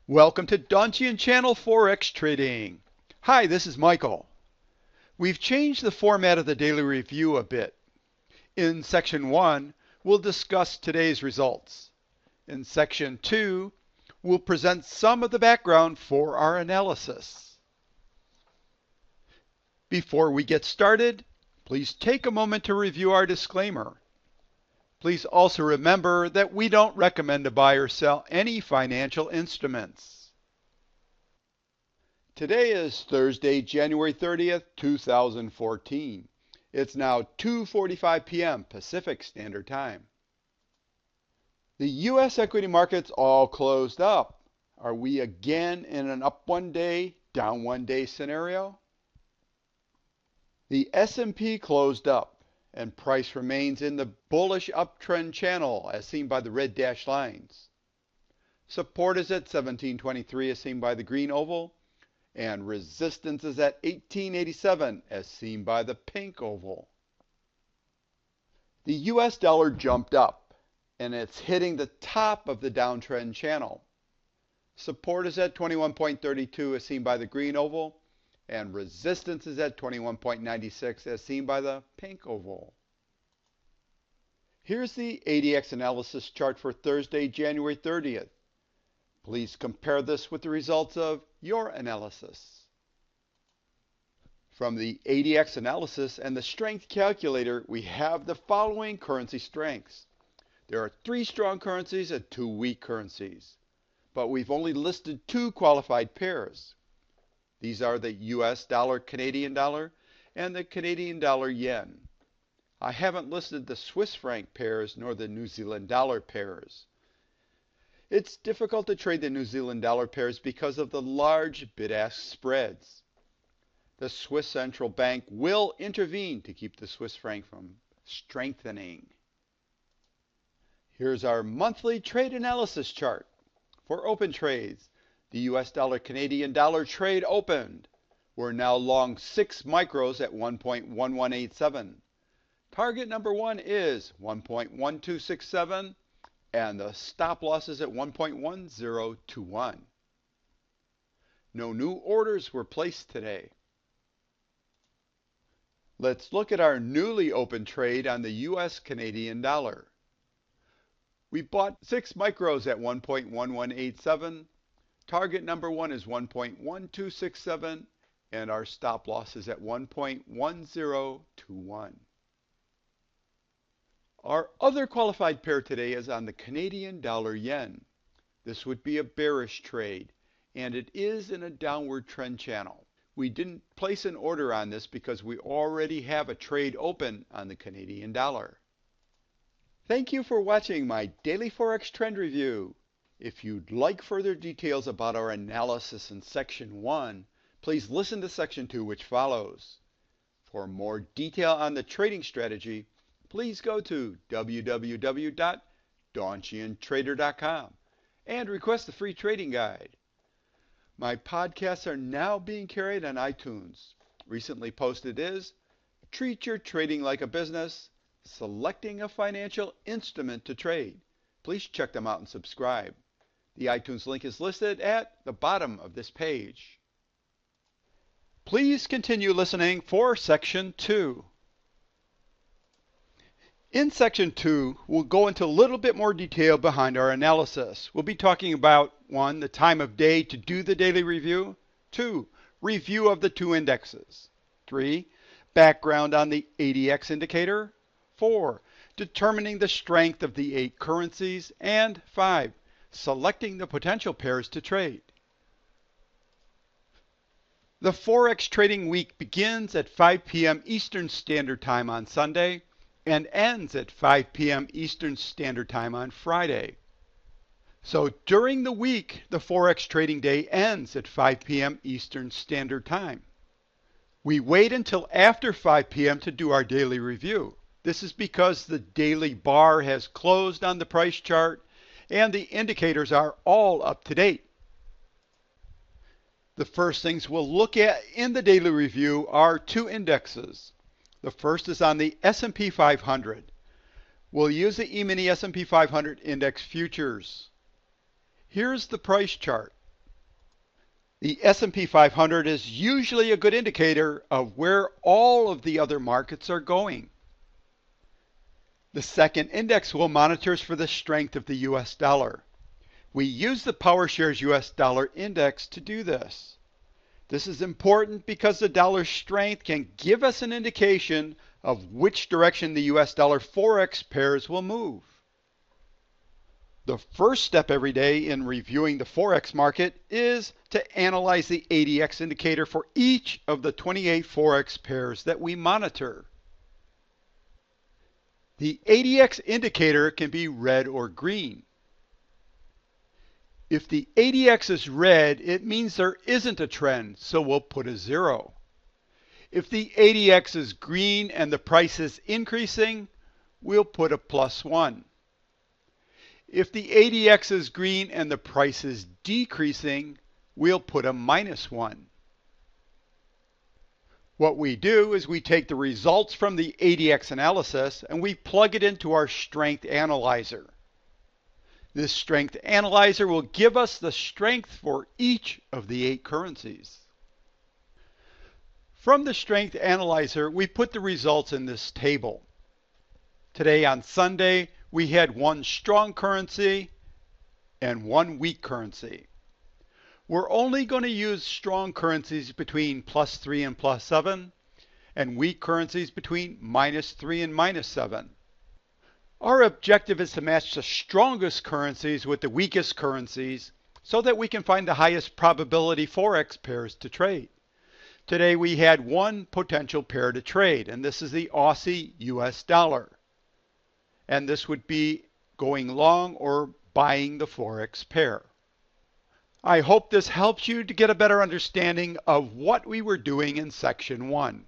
Welcome to Donchian Channel Forex Trading. Hi, this is Michael. We've changed the format of the daily review a bit. In Section 1, we'll discuss today's results. In Section 2, we'll present some of the background for our analysis. Before we get started, please take a moment to review our disclaimer. Please also remember that we don't recommend to buy or sell any financial instruments. Today is Thursday, January 30th, 2014. It's now 2:45 p.m. Pacific Standard Time. The U.S. equity markets all closed up. Are we again in an up one day, down one day scenario? The S&P closed up, and price remains in the bullish uptrend channel as seen by the red dashed lines. Support is at 1723 as seen by the green oval, and resistance is at 1887 as seen by the pink oval. The US dollar jumped up, and it's hitting the top of the downtrend channel. Support is at 21.32 as seen by the green oval, and resistance is at 21.96 as seen by the pink oval. Here's the ADX analysis chart for Thursday, January 30th. Please compare this with the results of your analysis. From the ADX analysis and the strength calculator, we have the following currency strengths. There are 3 strong currencies and 2 weak currencies, but we've only listed 2 qualified pairs. These are the US dollar Canadian dollar and the Canadian dollar yen. I haven't listed the Swiss franc pairs nor the New Zealand dollar pairs. It's difficult to trade the New Zealand dollar pairs because of the large bid-ask spreads. The Swiss Central Bank will intervene to keep the Swiss franc from strengthening. Here's our monthly trade analysis chart. For open trades, the US dollar Canadian dollar trade opened. We're now long 6 micros at 1.1187. Target number 1 is 1.1267, and the stop loss is at 1.1021. No new orders were placed today. Let's look at our newly opened trade on the US Canadian dollar. We bought 6 micros at 1.1187. Target number 1 is 1.1267, and our stop loss is at 1.1021. Our other qualified pair today is on the Canadian dollar yen. This would be a bearish trade, and it is in a downward trend channel. We didn't place an order on this because we already have a trade open on the Canadian dollar. Thank you for watching my daily Forex trend review. If you'd like further details about our analysis in Section 1, please listen to Section 2, which follows. For more detail on the trading strategy, please go to www.donchiantrader.com and request the free trading guide. My podcasts are now being carried on iTunes. Recently posted is Treat Your Trading Like a Business, Selecting a Financial Instrument to Trade. Please check them out and subscribe. The iTunes link is listed at the bottom of this page. Please continue listening for Section 2. In Section 2, we'll go into a little bit more detail behind our analysis. We'll be talking about 1, the time of day to do the daily review. 2, review of the 2 indexes. 3, background on the ADX indicator. 4, determining the strength of the 8 currencies. And 5, selecting the potential pairs to trade. The Forex trading week begins at 5 p.m. Eastern Standard Time on Sunday and ends at 5 p.m. Eastern Standard Time on Friday. So during the week, the Forex trading day ends at 5 p.m. Eastern Standard Time. We wait until after 5 p.m. to do our daily review. This is because the daily bar has closed on the price chart and the indicators are all up to date. The first things we'll look at in the daily review are 2 indexes. The first is on the S&P 500. We'll use the E-mini S&P 500 index futures. Here's the price chart. The S&P 500 is usually a good indicator of where all of the other markets are going. The second index we'll monitor is for the strength of the US dollar. We use the PowerShares US dollar index to do this. This is important because the dollar's strength can give us an indication of which direction the US dollar Forex pairs will move. The first step every day in reviewing the Forex market is to analyze the ADX indicator for each of the 28 Forex pairs that we monitor. The ADX indicator can be red or green. If the ADX is red, it means there isn't a trend, so we'll put a 0. If the ADX is green and the price is increasing, we'll put a +1. If the ADX is green and the price is decreasing, we'll put a -1. What we do is we take the results from the ADX analysis and we plug it into our strength analyzer. This strength analyzer will give us the strength for each of the 8 currencies. From the strength analyzer, we put the results in this table. Today on Sunday, we had 1 strong currency and 1 weak currency. We're only going to use strong currencies between +3 and +7, and weak currencies between -3 and -7. Our objective is to match the strongest currencies with the weakest currencies so that we can find the highest probability Forex pairs to trade. Today we had 1 potential pair to trade, and this is the Aussie US dollar. And this would be going long or buying the Forex pair. I hope this helps you to get a better understanding of what we were doing in section 1.